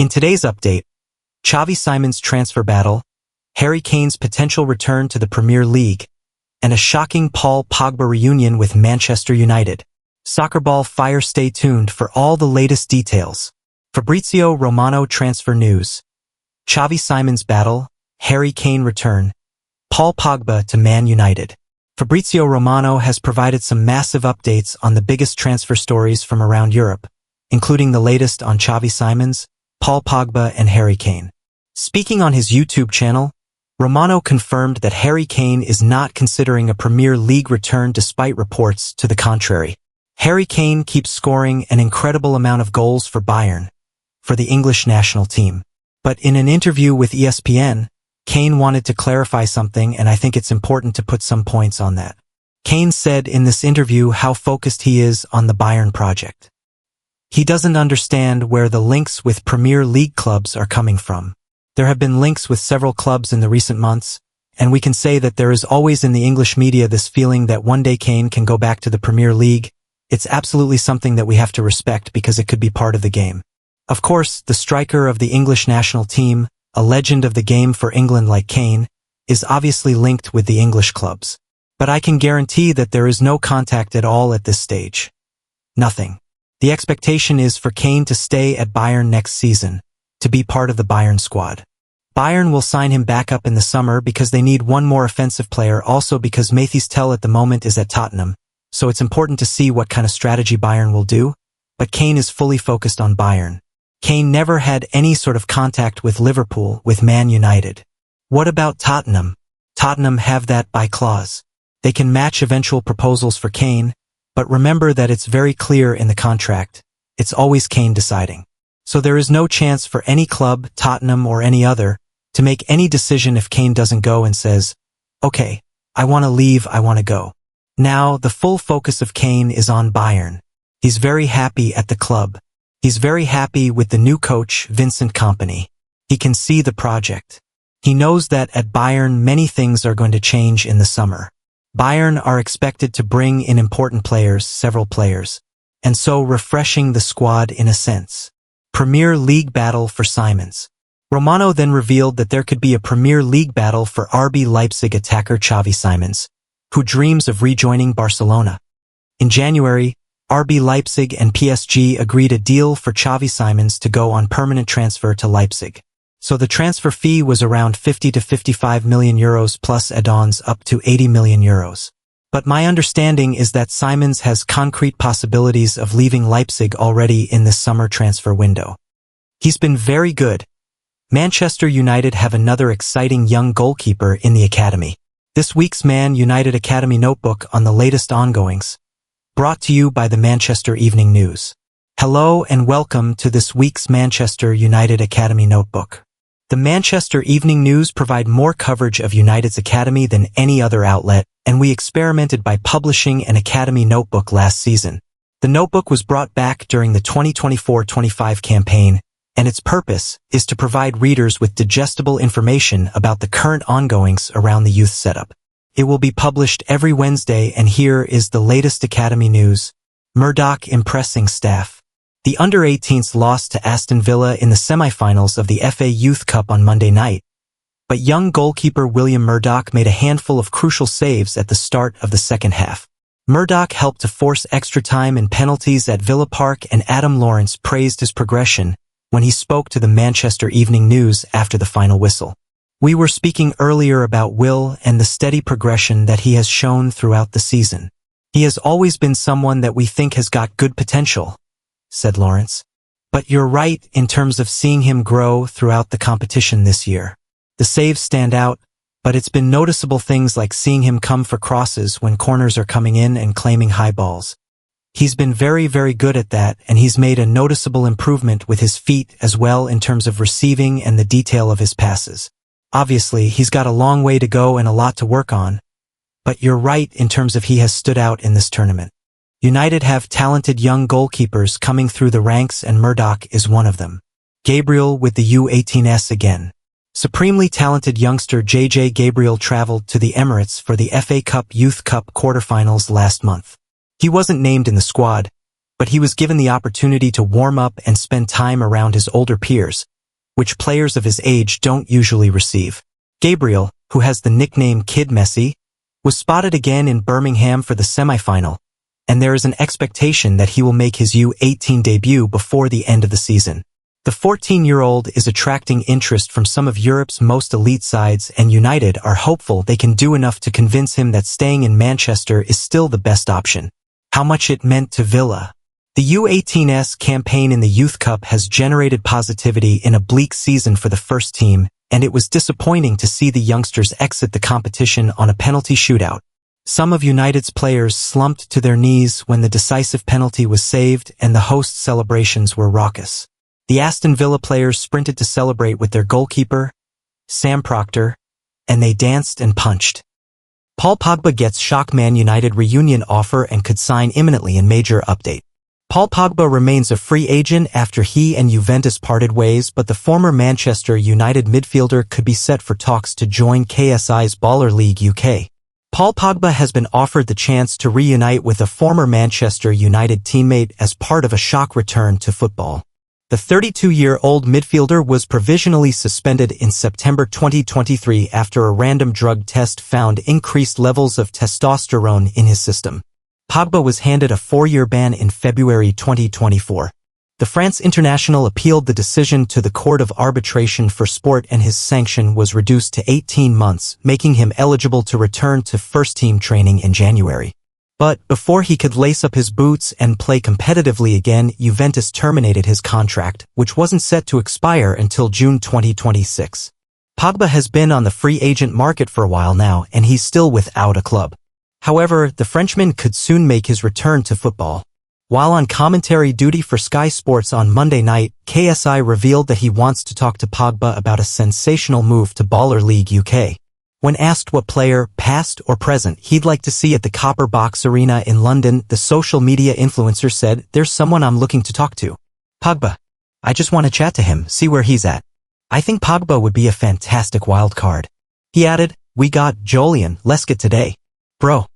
In today's update, Chavi Simons' transfer battle, Harry Kane's potential return to the Premier League, and a shocking Paul Pogba reunion with Manchester United. Soccer ball fire, stay tuned for all the latest details. Fabrizio Romano transfer news. Chavi Simons battle, Harry Kane return, Paul Pogba to Man United. Fabrizio Romano has provided some massive updates on the biggest transfer stories from around Europe, including the latest on Chavi Simons, Paul Pogba and Harry Kane. Speaking on his YouTube channel, Romano confirmed that Harry Kane is not considering a Premier League return despite reports to the contrary. Harry Kane keeps scoring an incredible amount of goals for Bayern, for the English national team. But in an interview with ESPN, Kane wanted to clarify something, and I think it's important to put some points on that. Kane said in this interview how focused he is on the Bayern project. He doesn't understand where the links with Premier League clubs are coming from. There have been links with several clubs in the recent months, and we can say that there is always in the English media this feeling that one day Kane can go back to the Premier League. It's absolutely something that we have to respect because it could be part of the game. Of course, the striker of the English national team, a legend of the game for England like Kane, is obviously linked with the English clubs. But I can guarantee that there is no contact at all at this stage. Nothing. The expectation is for Kane to stay at Bayern next season, to be part of the Bayern squad. Bayern will sign him back up in the summer because they need one more offensive player, also because Mathys Tel at the moment is at Tottenham, so it's important to see what kind of strategy Bayern will do, but Kane is fully focused on Bayern. Kane never had any sort of contact with Liverpool, with Man United. What about Tottenham? Tottenham have that by clause. They can match eventual proposals for Kane, but remember that it's very clear in the contract. It's always Kane deciding. So there is no chance for any club, Tottenham or any other, to make any decision if Kane doesn't go and says, okay, I want to leave, I want to go. Now, the full focus of Kane is on Bayern. He's very happy at the club. He's very happy with the new coach, Vincent Kompany. He can see the project. He knows that at Bayern many things are going to change in the summer. Bayern are expected to bring in important players, several players, and so refreshing the squad in a sense. Premier League battle for Simons. Romano then revealed that there could be a Premier League battle for RB Leipzig attacker Chavi Simons, who dreams of rejoining Barcelona. In January, RB Leipzig and PSG agreed a deal for Chavi Simons to go on permanent transfer to Leipzig. So the transfer fee was around 50 to 55 million euros plus add-ons up to 80 million euros. But my understanding is that Simons has concrete possibilities of leaving Leipzig already in this summer transfer window. He's been very good. Manchester United have another exciting young goalkeeper in the academy. This week's Man United Academy Notebook on the latest ongoings, brought to you by the Manchester Evening News. Hello and welcome to this week's Manchester United Academy Notebook. The Manchester Evening News provide more coverage of United's academy than any other outlet, and we experimented by publishing an academy notebook last season. The notebook was brought back during the 2024-25 campaign, and its purpose is to provide readers with digestible information about the current ongoings around the youth setup. It will be published every Wednesday, and here is the latest academy news. Murdoch impressing staff. The under-18s lost to Aston Villa in the semi-finals of the FA Youth Cup on Monday night, but young goalkeeper William Murdoch made a handful of crucial saves at the start of the second half. Murdoch helped to force extra time and penalties at Villa Park, and Adam Lawrence praised his progression when he spoke to the Manchester Evening News after the final whistle. We were speaking earlier about Will and the steady progression that he has shown throughout the season. He has always been someone that we think has got good potential, said Lawrence. But you're right in terms of seeing him grow throughout the competition this year. The saves stand out, but it's been noticeable things like seeing him come for crosses when corners are coming in and claiming high balls. He's been very, very good at that, and he's made a noticeable improvement with his feet as well in terms of receiving and the detail of his passes. Obviously, he's got a long way to go and a lot to work on, but you're right in terms of he has stood out in this tournament. United have talented young goalkeepers coming through the ranks, and Murdoch is one of them. Gabriel with the U18s again. Supremely talented youngster JJ Gabriel traveled to the Emirates for the FA Cup Youth Cup quarterfinals last month. He wasn't named in the squad, but he was given the opportunity to warm up and spend time around his older peers, which players of his age don't usually receive. Gabriel, who has the nickname Kid Messi, was spotted again in Birmingham for the semi-final, and there is an expectation that he will make his U18 debut before the end of the season. The 14-year-old is attracting interest from some of Europe's most elite sides, and United are hopeful they can do enough to convince him that staying in Manchester is still the best option. How much it meant to Villa. The U18's campaign in the Youth Cup has generated positivity in a bleak season for the first team, and it was disappointing to see the youngsters exit the competition on a penalty shootout. Some of United's players slumped to their knees when the decisive penalty was saved and the host celebrations were raucous. The Aston Villa players sprinted to celebrate with their goalkeeper, Sam Proctor, and they danced and punched. Paul Pogba gets shock Man United reunion offer and could sign imminently in major update. Paul Pogba remains a free agent after he and Juventus parted ways, but the former Manchester United midfielder could be set for talks to join KSI's Baller League UK. Paul Pogba has been offered the chance to reunite with a former Manchester United teammate as part of a shock return to football. The 32-year-old midfielder was provisionally suspended in September 2023 after a random drug test found increased levels of testosterone in his system. Pogba was handed a 4-year ban in February 2024. The France international appealed the decision to the Court of Arbitration for Sport and his sanction was reduced to 18 months, making him eligible to return to first-team training in January. But before he could lace up his boots and play competitively again, Juventus terminated his contract, which wasn't set to expire until June 2026. Pogba has been on the free agent market for a while now, and he's still without a club. However, the Frenchman could soon make his return to football. While on commentary duty for Sky Sports on Monday night, KSI revealed that he wants to talk to Pogba about a sensational move to Baller League UK. When asked what player, past or present, he'd like to see at the Copper Box Arena in London, the social media influencer said, "There's someone I'm looking to talk to. Pogba. I just want to chat to him, see where he's at. I think Pogba would be a fantastic wild card." He added, "We got Jolian, let's get today. Bro."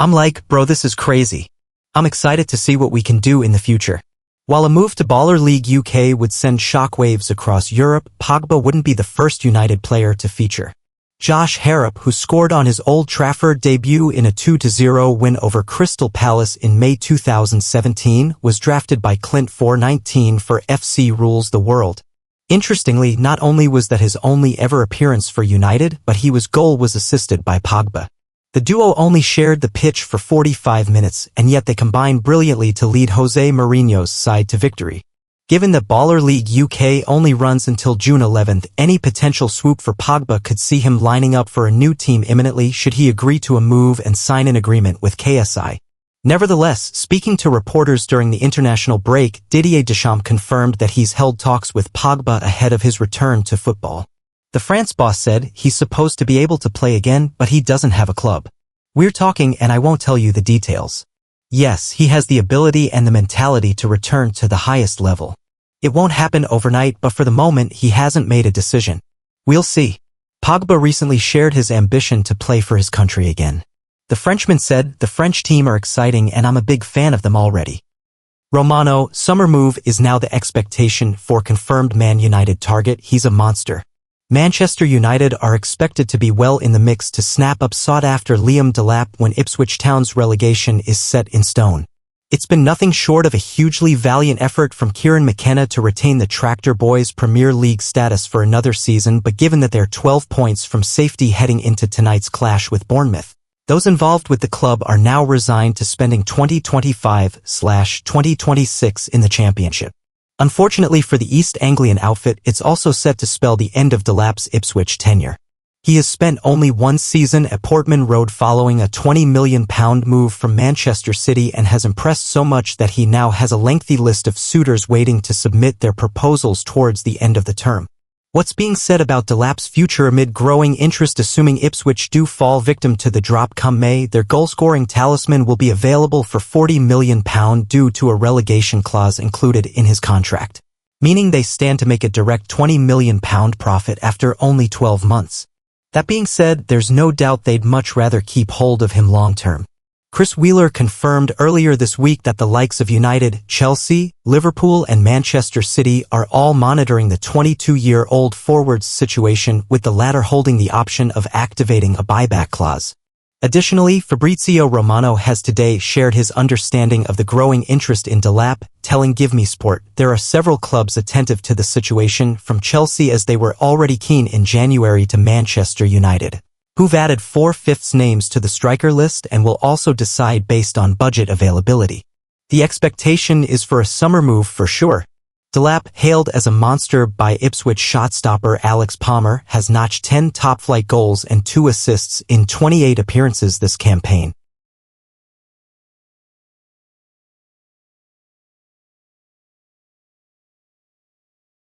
I'm like, bro, this is crazy. I'm excited to see what we can do in the future. While a move to Baller League UK would send shockwaves across Europe, Pogba wouldn't be the first United player to feature. Josh Harrop, who scored on his Old Trafford debut in a 2-0 win over Crystal Palace in May 2017, was drafted by Clint 419 for FC Rules the World. Interestingly, not only was that his only ever appearance for United, but his goal was assisted by Pogba. The duo only shared the pitch for 45 minutes, and yet they combined brilliantly to lead Jose Mourinho's side to victory. Given that Baller League UK only runs until June 11th, any potential swoop for Pogba could see him lining up for a new team imminently should he agree to a move and sign an agreement with KSI. Nevertheless, speaking to reporters during the international break, Didier Deschamps confirmed that he's held talks with Pogba ahead of his return to football. The France boss said he's supposed to be able to play again, but he doesn't have a club. "We're talking and I won't tell you the details. Yes, he has the ability and the mentality to return to the highest level. It won't happen overnight, but for the moment he hasn't made a decision. We'll see." Pogba recently shared his ambition to play for his country again. The Frenchman said, "The French team are exciting and I'm a big fan of them already." Romano, summer move is now the expectation for confirmed Man United target. He's a monster. Manchester United are expected to be well in the mix to snap up sought-after Liam Delap when Ipswich Town's relegation is set in stone. It's been nothing short of a hugely valiant effort from Kieran McKenna to retain the Tractor Boys Premier League status for another season, but given that they're 12 points from safety heading into tonight's clash with Bournemouth, those involved with the club are now resigned to spending 2025/2026 in the Championship. Unfortunately for the East Anglian outfit, it's also set to spell the end of Delap's Ipswich tenure. He has spent only one season at Portman Road following a £20 million move from Manchester City and has impressed so much that he now has a lengthy list of suitors waiting to submit their proposals towards the end of the term. What's being said about Delap's future amid growing interest? Assuming Ipswich do fall victim to the drop come May, their goal-scoring talisman will be available for £40 million due to a relegation clause included in his contract, meaning they stand to make a direct £20 million profit after only 12 months. That being said, there's no doubt they'd much rather keep hold of him long-term. Chris Wheeler confirmed earlier this week that the likes of United, Chelsea, Liverpool and Manchester City are all monitoring the 22-year-old forward's situation, with the latter holding the option of activating a buyback clause. Additionally, Fabrizio Romano has today shared his understanding of the growing interest in Delap, telling Give Me Sport, "There are several clubs attentive to the situation, from Chelsea as they were already keen in January to Manchester United, who've added 4/5 names to the striker list and will also decide based on budget availability. The expectation is for a summer move for sure." Delap, hailed as a monster by Ipswich shot-stopper Alex Palmer, has notched 10 top-flight goals and 2 assists in 28 appearances this campaign.